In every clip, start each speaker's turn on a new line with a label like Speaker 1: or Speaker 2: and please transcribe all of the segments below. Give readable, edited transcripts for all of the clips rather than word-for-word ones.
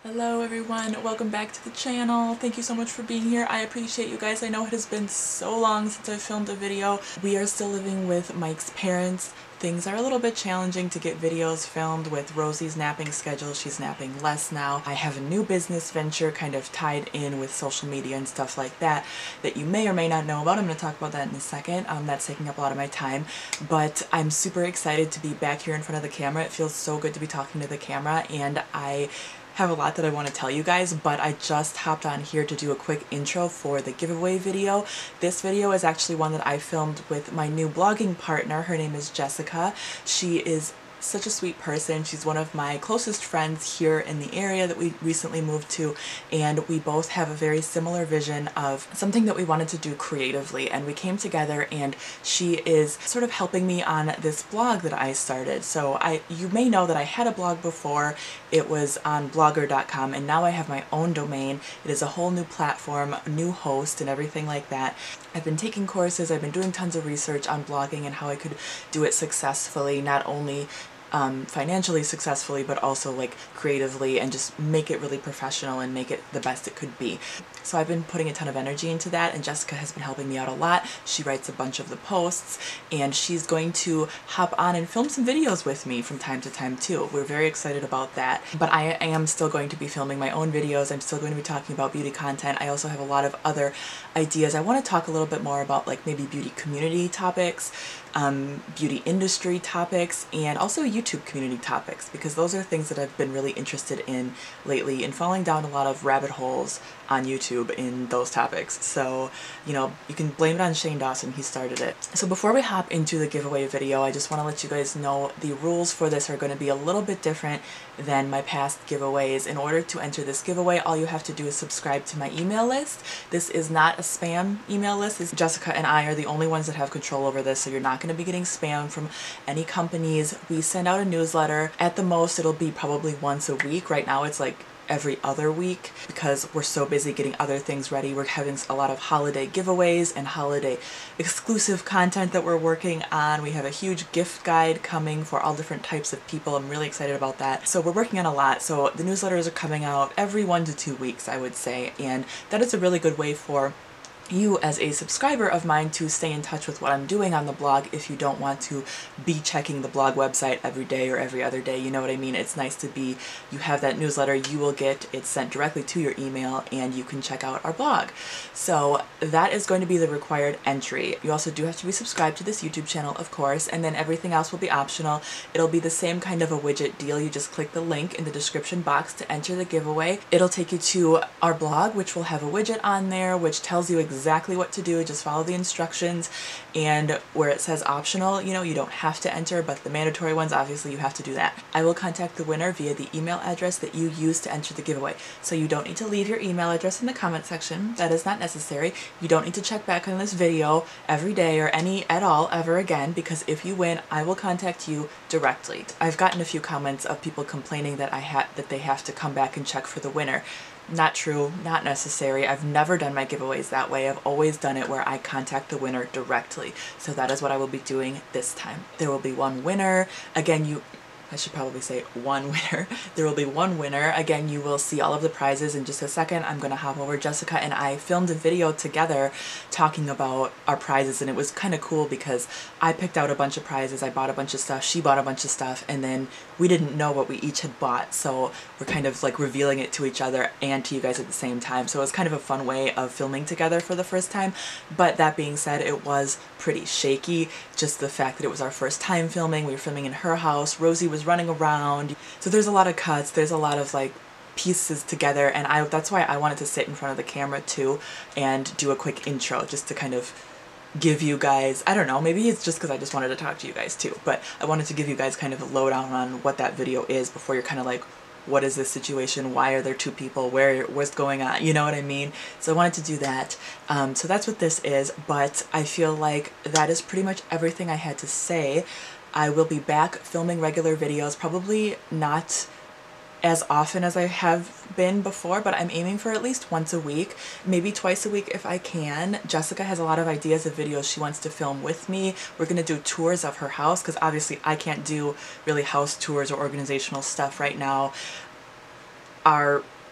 Speaker 1: Hello everyone, welcome back to the channel. Thank you so much for being here. I appreciate you guys. I know it has been so long since I filmed a video. We are still living with Mike's parents. Things are a little bit challenging to get videos filmed with Rosie's napping schedule. She's napping less now. I have a new business venture kind of tied in with social media and stuff like that that you may or may not know about. I'm going to talk about that in a second. That's taking up a lot of my time, but I'm super excited to be back here in front of the camera. It feels so good to be talking to the camera, and I have a lot that I want to tell you guys, but I just hopped on here to do a quick intro for the giveaway video. This video is actually one that I filmed with my new blogging partner. Her name is Jessica. She is such a sweet person. She's one of my closest friends here in the area that we recently moved to, and we both have a very similar vision of something that we wanted to do creatively, and we came together, and she is sort of helping me on this blog that I started. So you may know that I had a blog before. It was on blogger.com, and now I have my own domain. It is a whole new platform, a new host, and everything like that. I've been taking courses, I've been doing tons of research on blogging and how I could do it successfully, not only financially successfully, but also like creatively, and just make it really professional and make it the best it could be. So I've been putting a ton of energy into that, and Jessica has been helping me out a lot. She writes a bunch of the posts, and she's going to hop on and film some videos with me from time to time too. We're very excited about that. But I am still going to be filming my own videos. I'm still going to be talking about beauty content. I also have a lot of other ideas. I want to talk a little bit more about like maybe beauty community topics, beauty industry topics, and also YouTube community topics, because those are things that I've been really interested in lately, and falling down a lot of rabbit holes on YouTube in those topics. So, you know, you can blame it on Shane Dawson, he started it. So before we hop into the giveaway video, I just want to let you guys know the rules for this are going to be a little bit different than my past giveaways. In order to enter this giveaway, all you have to do is subscribe to my email list. This is not a spam email list. Jessica and I are the only ones that have control over this, so you're not going to be getting spam from any companies. We send out a newsletter. At the most, it'll be probably once a week. Right now it's like every other week because we're so busy getting other things ready. We're having a lot of holiday giveaways and holiday exclusive content that we're working on. We have a huge gift guide coming for all different types of people. I'm really excited about that. So we're working on a lot. So the newsletters are coming out every 1 to 2 weeks, I would say, and that is a really good way for you as a subscriber of mine to stay in touch with what I'm doing on the blog if you don't want to be checking the blog website every day or every other day. You know what I mean? It's nice to be, you have that newsletter, you will get it sent directly to your email, and you can check out our blog. So that is going to be the required entry. You also do have to be subscribed to this YouTube channel, of course, and then everything else will be optional. It'll be the same kind of a widget deal. You just click the link in the description box to enter the giveaway. It'll take you to our blog, which will have a widget on there which tells you exactly what to do. Just follow the instructions, and where it says optional, you know, you don't have to enter, but the mandatory ones, obviously you have to do that. I will contact the winner via the email address that you used to enter the giveaway. So you don't need to leave your email address in the comment section. That is not necessary. You don't need to check back on this video every day or any at all ever again, because if you win, I will contact you directly. I've gotten a few comments of people complaining that they have to come back and check for the winner. Not true, not necessary. I've never done my giveaways that way. I've always done it where I contact the winner directly. So that is what I will be doing this time. There will be one winner. Again, I should probably say one winner. There will be one winner. Again, you will see all of the prizes in just a second. I'm going to hop over. Jessica and I filmed a video together talking about our prizes, and it was kind of cool because I picked out a bunch of prizes. I bought a bunch of stuff. She bought a bunch of stuff, and then we didn't know what we each had bought. So we're kind of like revealing it to each other and to you guys at the same time. So it was kind of a fun way of filming together for the first time. But that being said, it was pretty shaky. Just the fact that it was our first time filming. We were filming in her house. Rosie was running around. So there's a lot of cuts. There's a lot of like pieces together, and that's why I wanted to sit in front of the camera too and do a quick intro just to kind of give you guys, I don't know, maybe it's just because I just wanted to talk to you guys too, but I wanted to give you guys kind of a lowdown on what that video is before you're kind of like, what is this situation? Why are there two people? What's going on? You know what I mean? So I wanted to do that. So that's what this is, but I feel like that is pretty much everything I had to say. I will be back filming regular videos, probably not as often as I have been before, but I'm aiming for at least once a week, maybe twice a week if I can. Jessica has a lot of ideas of videos she wants to film with me. We're going to do tours of her house because obviously I can't do really house tours or organizational stuff right now.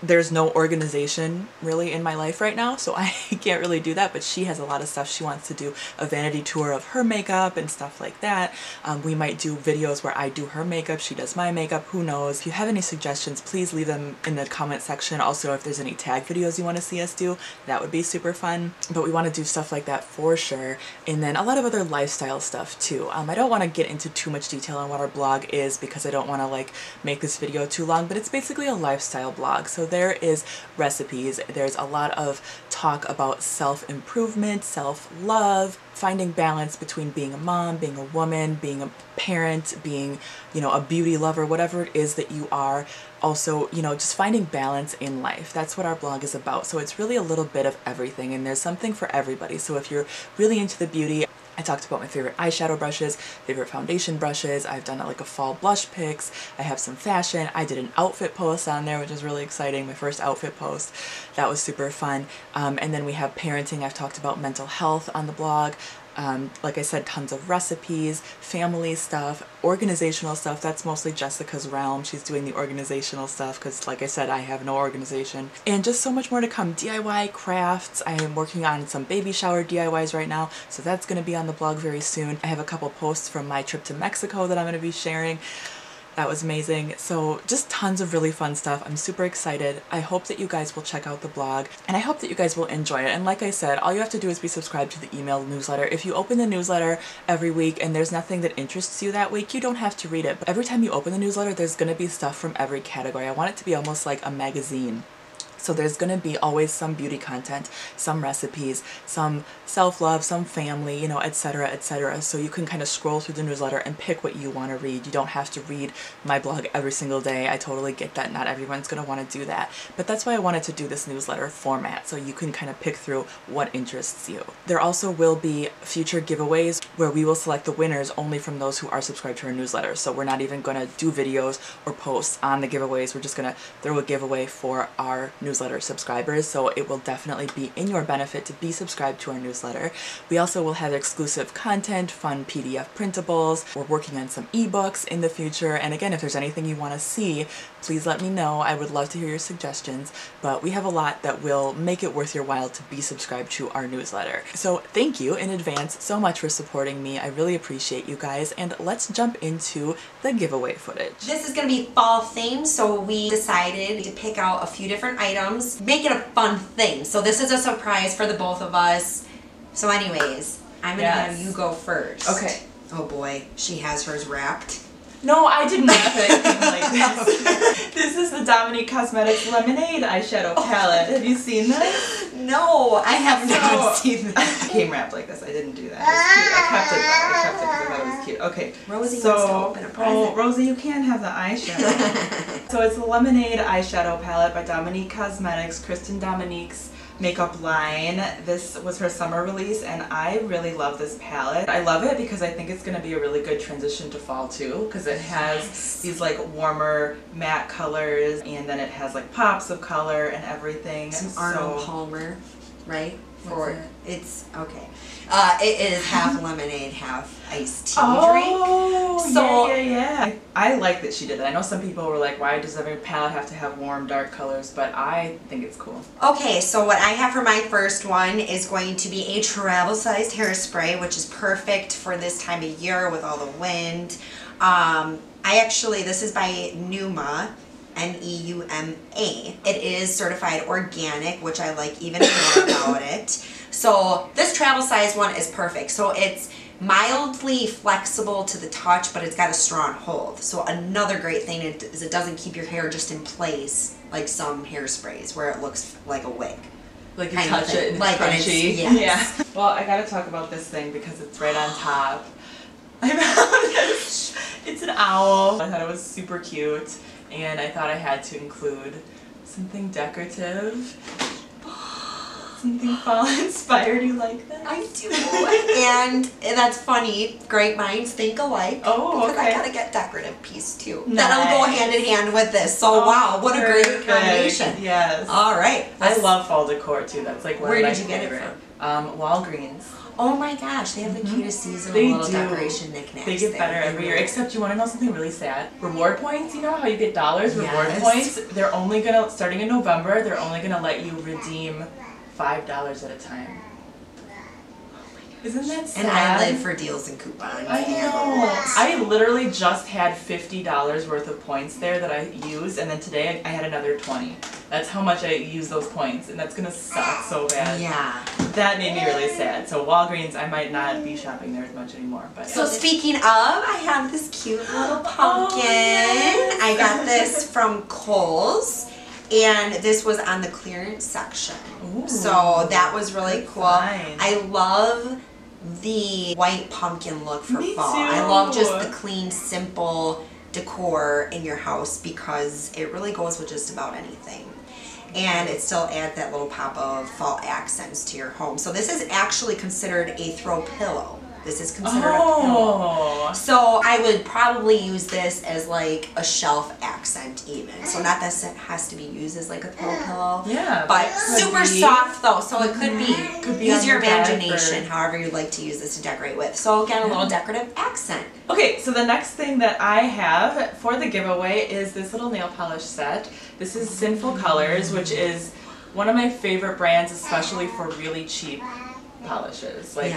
Speaker 1: there's no organization really in my life right now, so I can't really do that, but she has a lot of stuff. She wants to do a vanity tour of her makeup and stuff like that. We might do videos where I do her makeup, she does my makeup, who knows. If you have any suggestions, please leave them in the comment section. Also, if there's any tag videos you want to see us do, that would be super fun. But we want to do stuff like that for sure. And then a lot of other lifestyle stuff too. I don't want to get into too much detail on what our blog is because I don't want to like make this video too long, but it's basically a lifestyle blog. So there is recipes, there's a lot of talk about self-improvement, self-love, finding balance between being a mom, being a woman, being a parent, being, you know, a beauty lover, whatever it is that you are. Also, you know, just finding balance in life. That's what our blog is about. So it's really a little bit of everything, and there's something for everybody. So if you're really into the beauty, I talked about my favorite eyeshadow brushes, favorite foundation brushes. I've done like a fall blush picks. I have some fashion. I did an outfit post on there, which is really exciting. My first outfit post. That was super fun. And then we have parenting. I've talked about mental health on the blog. Like I said, tons of recipes, family stuff, organizational stuff. That's mostly Jessica's realm. She's doing the organizational stuff because, like I said, I have no organization. And just so much more to come. DIY crafts. I am working on some baby shower DIYs right now, so that's going to be on the blog very soon. I have a couple posts from my trip to Mexico that I'm going to be sharing. That was amazing. So just tons of really fun stuff. I'm super excited. I hope that you guys will check out the blog, and I hope that you guys will enjoy it. And like I said, all you have to do is be subscribed to the email newsletter. If you open the newsletter every week and there's nothing that interests you that week, you don't have to read it. But every time you open the newsletter, there's going to be stuff from every category. I want it to be almost like a magazine. So there's going to be always some beauty content, some recipes, some self-love, some family, you know, etc., etc. So you can kind of scroll through the newsletter and pick what you want to read. You don't have to read my blog every single day. I totally get that. Not everyone's going to want to do that. But that's why I wanted to do this newsletter format, so you can kind of pick through what interests you. There also will be future giveaways where we will select the winners only from those who are subscribed to our newsletter. So we're not even going to do videos or posts on the giveaways. We're just going to throw a giveaway for our newsletter subscribers, so it will definitely be in your benefit to be subscribed to our newsletter. We also will have exclusive content, fun PDF printables. We're working on some ebooks in the future, and again, if there's anything you want to see, please let me know. I would love to hear your suggestions, but we have a lot that will make it worth your while to be subscribed to our newsletter. So thank you in advance so much for supporting me. I really appreciate you guys, and let's jump into the giveaway footage.
Speaker 2: This is going to be fall themed, so we decided to pick out a few different items, make it a fun thing. So this is a surprise for the both of us. So anyways, I'm going to have you go first.
Speaker 1: Okay.
Speaker 2: Oh boy, she has hers wrapped.
Speaker 1: No, I didn't wrap it like this. This is the Dominique Cosmetics Lemonade eyeshadow palette. Have you seen this?
Speaker 2: No, I have not seen that.
Speaker 1: It came wrapped like this. I didn't do that. It's cute. I kept it though. I kept it because I thought it was cute. Okay.
Speaker 2: Rosie wants to open a present.
Speaker 1: Oh, Rosie, you can't have the eyeshadow. So it's the Lemonade eyeshadow palette by Dominique Cosmetics, Kristen Dominique's makeup line. This was her summer release, and I really love this palette. I love it because I think it's going to be a really good transition to fall too, because it has these like warmer matte colors, and then it has like pops of color and everything.
Speaker 2: Some Arnold Palmer, right?
Speaker 1: For
Speaker 2: it's okay. It is half lemonade, half iced tea
Speaker 1: drink.
Speaker 2: So
Speaker 1: yeah. I like that she did that. I know some people were like, why does every palette have to have warm, dark colors? But I think it's cool.
Speaker 2: Okay, so what I have for my first one is going to be a travel-sized hairspray, which is perfect for this time of year with all the wind. This is by Neuma. Neuma. It is certified organic, which I like even more about it. So this travel size one is perfect. So it's mildly flexible to the touch, but it's got a strong hold. So another great thing is it doesn't keep your hair just in place like some hairsprays where it looks like a wig.
Speaker 1: Like you touch it and it's crunchy.
Speaker 2: Yes.
Speaker 1: Yeah. Well, I gotta talk about this thing because it's right on top. I found this. It's an owl. I thought it was super cute, and I thought I had to include something decorative. Something fall inspired, you like that?
Speaker 2: I do. And that's funny. Great minds think alike.
Speaker 1: Oh, okay.
Speaker 2: Because I gotta get decorative piece too.
Speaker 1: Nice.
Speaker 2: That'll go hand in hand with this. So wow, what a great combination.
Speaker 1: Yes.
Speaker 2: All right.
Speaker 1: I love fall decor too. That's like one
Speaker 2: Where
Speaker 1: of my
Speaker 2: did you get it
Speaker 1: favorite. Walgreens.
Speaker 2: Oh my gosh, they have the cutest seasonal
Speaker 1: They
Speaker 2: little
Speaker 1: do.
Speaker 2: decoration knickknacks.
Speaker 1: They get better every year. Except you want to know something really sad? Reward points, you know how you get dollars? Reward points, they're only gonna, starting in November, they're only gonna let you redeem $5 at a time. Isn't that sad?
Speaker 2: And I live for deals and coupons.
Speaker 1: I know. I literally just had $50 worth of points there that I used, and then today I had another 20. That's how much I use those points, and that's gonna suck so bad.
Speaker 2: Yeah.
Speaker 1: That made me really sad. So Walgreens, I might not be shopping there as much anymore. But
Speaker 2: So speaking of, I have this cute little pumpkin.
Speaker 1: yes.
Speaker 2: I got this from Kohl's. And this was on the clearance section.
Speaker 1: Ooh,
Speaker 2: so that was really cool.
Speaker 1: Fine.
Speaker 2: I love the white pumpkin look for
Speaker 1: Me
Speaker 2: fall.
Speaker 1: too.
Speaker 2: I love just the clean, simple decor in your house because it really goes with just about anything. And it still adds that little pop of fall accents to your home. So this is actually considered a throw pillow. This is considered a pillow. So I would probably use this as like a shelf accent even. So not that it has to be used as like a throw pillow.
Speaker 1: Yeah.
Speaker 2: But super soft though, so it could be.
Speaker 1: Could be
Speaker 2: use
Speaker 1: on
Speaker 2: your
Speaker 1: bed
Speaker 2: imagination, however you'd like to use this to decorate with. So again, a little decorative accent.
Speaker 1: Okay, so the next thing that I have for the giveaway is this little nail polish set. This is Sinful Colors, which is one of my favorite brands, especially for really cheap polishes. Like,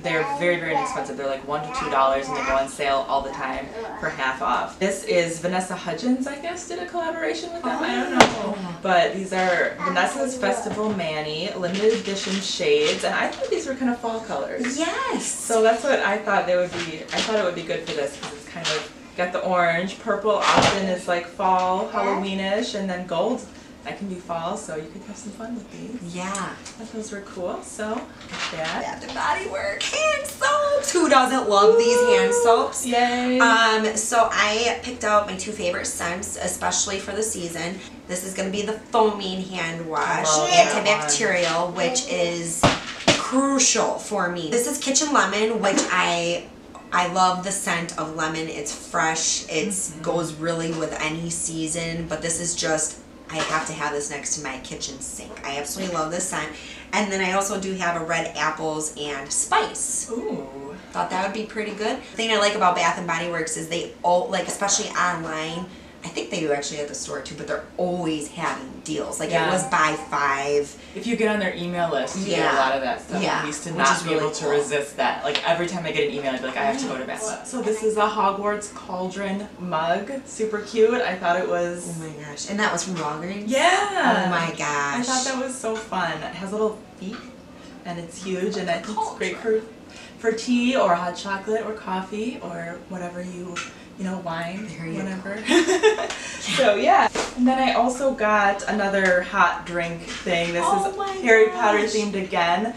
Speaker 1: they're very, very inexpensive. They're like $1 to $2 and they go on sale all the time for half off. This is Vanessa Hudgens, I guess, did a collaboration with them. I don't know. But these are Vanessa's Festival Mani limited edition shades, and I thought these were kind of fall colors.
Speaker 2: Yes.
Speaker 1: So that's what I thought they would be. I thought it would be good for this because it's kind of got the orange. Purple often is like fall, Halloweenish, and then gold that can be fall, so you could have some fun with these.
Speaker 2: Yeah.
Speaker 1: I thought those were cool, so that.
Speaker 2: Bath and Body Works hand soaps. Who doesn't love these hand soaps?
Speaker 1: Yay.
Speaker 2: So I picked out my two favorite scents, especially for the season. This is going to be the foaming hand wash, antibacterial, which is crucial for me. This is Kitchen Lemon, which I love the scent of lemon. It's fresh. It goes really with any season, but this is just, I have to have this next to my kitchen sink. I absolutely love this scent. And then I also do have a red apples and spice.
Speaker 1: Ooh.
Speaker 2: Thought that would be pretty good. The thing I like about Bath and Body Works is they all, like, especially online, I think they do actually at the store too, but they're always having deals. Like it was buy 5.
Speaker 1: If you get on their email list, you get a lot of that stuff. I used to not be able to resist that. Like every time I get an email, I'd be like, I have to go to Bath. So this is a Hogwarts Cauldron mug. Super cute. I thought it was...
Speaker 2: Oh my gosh. And that was from Walgreens?
Speaker 1: Yeah.
Speaker 2: Oh my gosh.
Speaker 1: I thought that was so fun. It has little feet and it's huge and I think it's great for tea or hot chocolate or coffee or whatever you know, wine, whatever. So yeah. And then I also got another hot drink thing. This is Harry Potter themed again.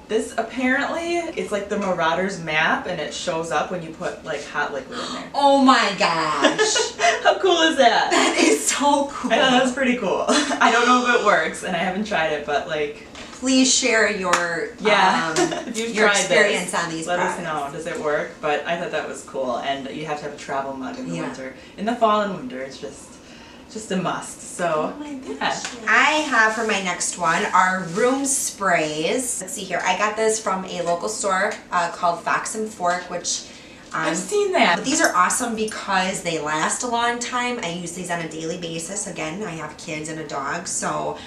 Speaker 1: This apparently, it's like the Marauders map and it shows up when you put like hot liquid in there.
Speaker 2: Oh my gosh.
Speaker 1: How cool is that?
Speaker 2: That is so cool.
Speaker 1: I know, that's pretty cool. I don't know if it works and I haven't tried it, but like...
Speaker 2: Please share your
Speaker 1: if you've
Speaker 2: your
Speaker 1: tried
Speaker 2: experience
Speaker 1: this,
Speaker 2: on these
Speaker 1: let
Speaker 2: products.
Speaker 1: us know. Does it work? But I thought that was cool, and you have to have a travel mug in the winter. In the fall and winter, it's just a must. So
Speaker 2: I have for my next one our room sprays. Let's see here. I got this from a local store called Fox and Fork, which
Speaker 1: I've seen that.
Speaker 2: But these are awesome because they last a long time. I use these on a daily basis. Again, I have kids and a dog, so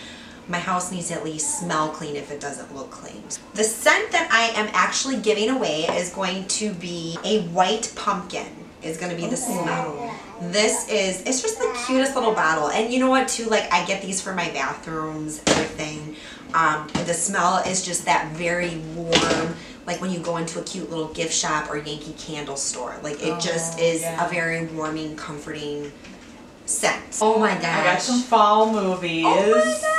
Speaker 2: my house needs to at least smell clean if it doesn't look clean. The scent that I am actually giving away is going to be a white pumpkin. Is going to be the smell. This is, it's just the cutest little bottle. And you know what too, like I get these for my bathrooms, everything. The smell is just that very warm, like when you go into a cute little gift shop or Yankee Candle store. Like it just is a very warming, comforting scent. Oh my gosh.
Speaker 1: I got some fall movies.
Speaker 2: Oh my gosh.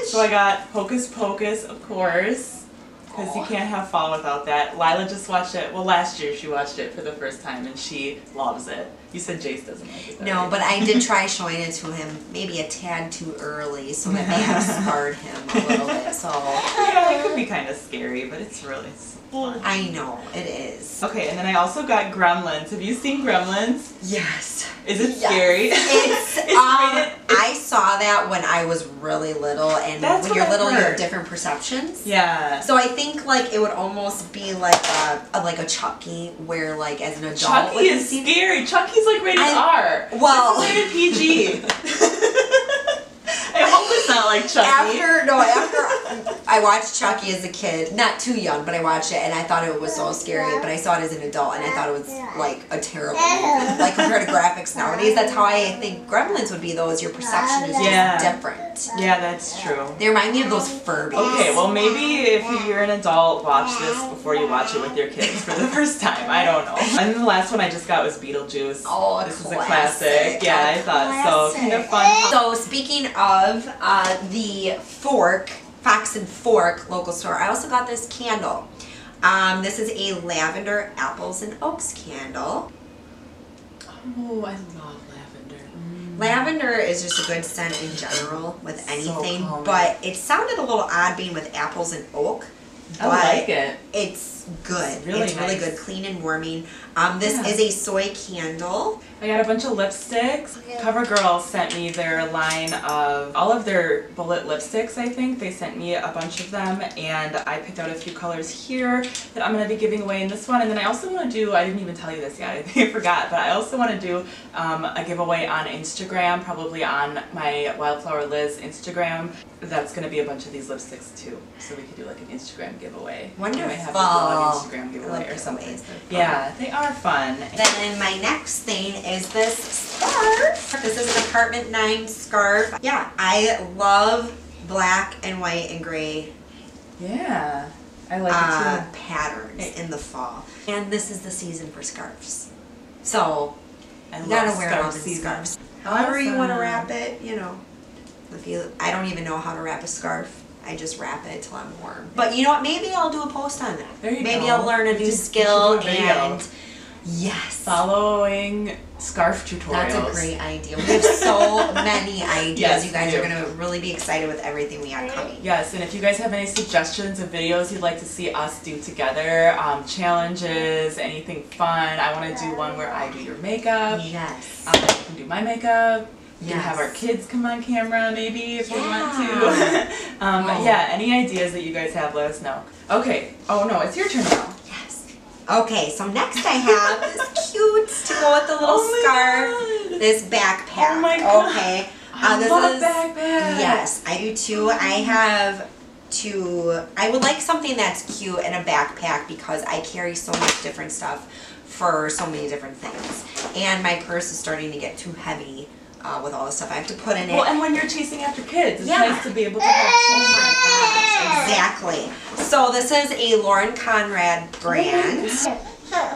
Speaker 1: So I got Hocus Pocus, of course, because you can't have fall without that. Lila just watched it, well last year she watched it for the first time and she loves it. You said Jace doesn't like it though,
Speaker 2: No,
Speaker 1: right?
Speaker 2: but I did try showing it to him maybe a tad too early, so that may have scarred him a little bit. So
Speaker 1: yeah, it could be kind of scary, but it's really fun.
Speaker 2: I know it is.
Speaker 1: Okay, and then I also got Gremlins. Have you seen Gremlins?
Speaker 2: Yes.
Speaker 1: Is it scary?
Speaker 2: It's
Speaker 1: rated.
Speaker 2: I saw that when I was really little, and
Speaker 1: That's
Speaker 2: when
Speaker 1: what
Speaker 2: you're
Speaker 1: I've
Speaker 2: little, you
Speaker 1: heard.
Speaker 2: have different perceptions.
Speaker 1: Yeah.
Speaker 2: So I think like it would almost be like a Chucky, where like as an adult,
Speaker 1: Chucky
Speaker 2: when you
Speaker 1: is
Speaker 2: see-
Speaker 1: scary. Chucky's like rated R.
Speaker 2: Well-
Speaker 1: This is rated PG. I hope it's not like Chucky.
Speaker 2: After I watched Chucky as a kid, not too young, but I watched it and I thought it was so scary. But I saw it as an adult and I thought it was like a terrible movie. Like compared to graphics nowadays, that's how I think Gremlins would be. Though, is your perception is just different.
Speaker 1: Yeah, that's true.
Speaker 2: They remind me of those Furbies.
Speaker 1: Okay, well maybe if you're an adult, watch this before you watch it with your kids for the first time. I don't know. And then the last one I just got was Beetlejuice.
Speaker 2: Oh,
Speaker 1: this is a classic. Yeah, I thought so. Kind of fun.
Speaker 2: So speaking of the Fox and Fork local store, I also got this candle. This is a lavender apples and oaks candle.
Speaker 1: Oh, I love lavender.
Speaker 2: Lavender is just a good scent in general with anything,
Speaker 1: calming.
Speaker 2: but it sounded a little odd being with apples and oak.
Speaker 1: I like it.
Speaker 2: It's good.
Speaker 1: It's really nice.
Speaker 2: good, clean and warming. This is a soy candle.
Speaker 1: I got a bunch of lipsticks. CoverGirl sent me their line of all of their bullet lipsticks, I think. They sent me a bunch of them, and I picked out a few colors here that I'm going to be giving away in this one. And then I also want to do, I didn't even tell you this yet, I think I forgot, but I also want to do a giveaway on Instagram, probably on my WildflowerLiz Instagram. That's going to be a bunch of these lipsticks too. So we could do like an Instagram giveaway.
Speaker 2: Wonderful.
Speaker 1: We might have a blog Instagram giveaway or something. Yeah, they are fun.
Speaker 2: Then my next thing is this scarf. This is an Apartment 9 scarf. Yeah, I love black and white and gray
Speaker 1: Yeah, I like it too.
Speaker 2: patterns in the fall. And this is the season for scarves. So
Speaker 1: I
Speaker 2: you gotta
Speaker 1: love
Speaker 2: wear
Speaker 1: scarf
Speaker 2: them in
Speaker 1: season.
Speaker 2: scarves. However you want to
Speaker 1: Awesome.
Speaker 2: wrap it, you know. I don't even know how to wrap a scarf. I just wrap it till I'm warm. But you know what? Maybe I'll do a post on that.
Speaker 1: There you
Speaker 2: Maybe
Speaker 1: go.
Speaker 2: I'll learn a
Speaker 1: You
Speaker 2: new
Speaker 1: should
Speaker 2: skill
Speaker 1: do a video.
Speaker 2: and yes.
Speaker 1: Following scarf tutorials.
Speaker 2: That's a great idea. We have so many ideas.
Speaker 1: Yes,
Speaker 2: you guys
Speaker 1: we
Speaker 2: are
Speaker 1: do.
Speaker 2: going to really be excited with everything we have coming.
Speaker 1: Yes, and if you guys have any suggestions of videos you'd like to see us do together, challenges, anything fun, I want to do one where I do your makeup.
Speaker 2: Yes.
Speaker 1: You can do my makeup. We can
Speaker 2: Yes.
Speaker 1: have our kids come on camera maybe if they want
Speaker 2: Yeah.
Speaker 1: to. Yeah, any ideas that you guys have, let us know. Okay. Oh no, it's your turn now.
Speaker 2: Yes. Okay, so next I have this cute to go with the little
Speaker 1: Oh my
Speaker 2: scarf.
Speaker 1: God.
Speaker 2: This backpack.
Speaker 1: Oh my God.
Speaker 2: Okay.
Speaker 1: I
Speaker 2: this
Speaker 1: love
Speaker 2: is
Speaker 1: backpacks.
Speaker 2: Yes, I do too. I would like something that's cute in a backpack because I carry so much different stuff for so many different things. And my purse is starting to get too heavy with all the stuff I have to put in it.
Speaker 1: Well, and when you're chasing after kids, it's
Speaker 2: Yeah.
Speaker 1: nice to be able to have
Speaker 2: Oh my gosh, exactly. So this is a Lauren Conrad brand,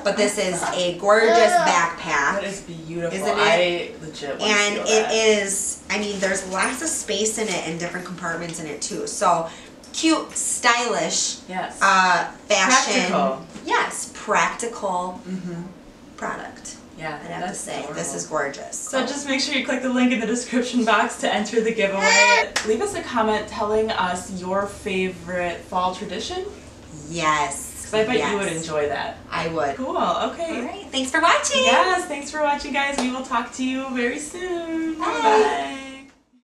Speaker 2: but this is a gorgeous
Speaker 1: That
Speaker 2: backpack.
Speaker 1: is beautiful.
Speaker 2: Isn't it?
Speaker 1: I legit want
Speaker 2: And
Speaker 1: to feel
Speaker 2: it
Speaker 1: that.
Speaker 2: is, I mean, there's lots of space in it and different compartments in it too. So cute, stylish,
Speaker 1: Yes.
Speaker 2: fashion.
Speaker 1: Practical.
Speaker 2: Yes, practical product.
Speaker 1: Yeah,
Speaker 2: I'd have to say,
Speaker 1: adorable.
Speaker 2: this is gorgeous.
Speaker 1: So just make sure you click the link in the description box to enter the giveaway. Leave us a comment telling us your favorite fall tradition.
Speaker 2: Yes.
Speaker 1: Because I bet
Speaker 2: yes.
Speaker 1: you would enjoy that.
Speaker 2: I would.
Speaker 1: Cool, okay.
Speaker 2: All right, thanks for watching.
Speaker 1: Yes, thanks for watching, guys. We will talk to you very soon.
Speaker 2: Bye.
Speaker 1: Bye.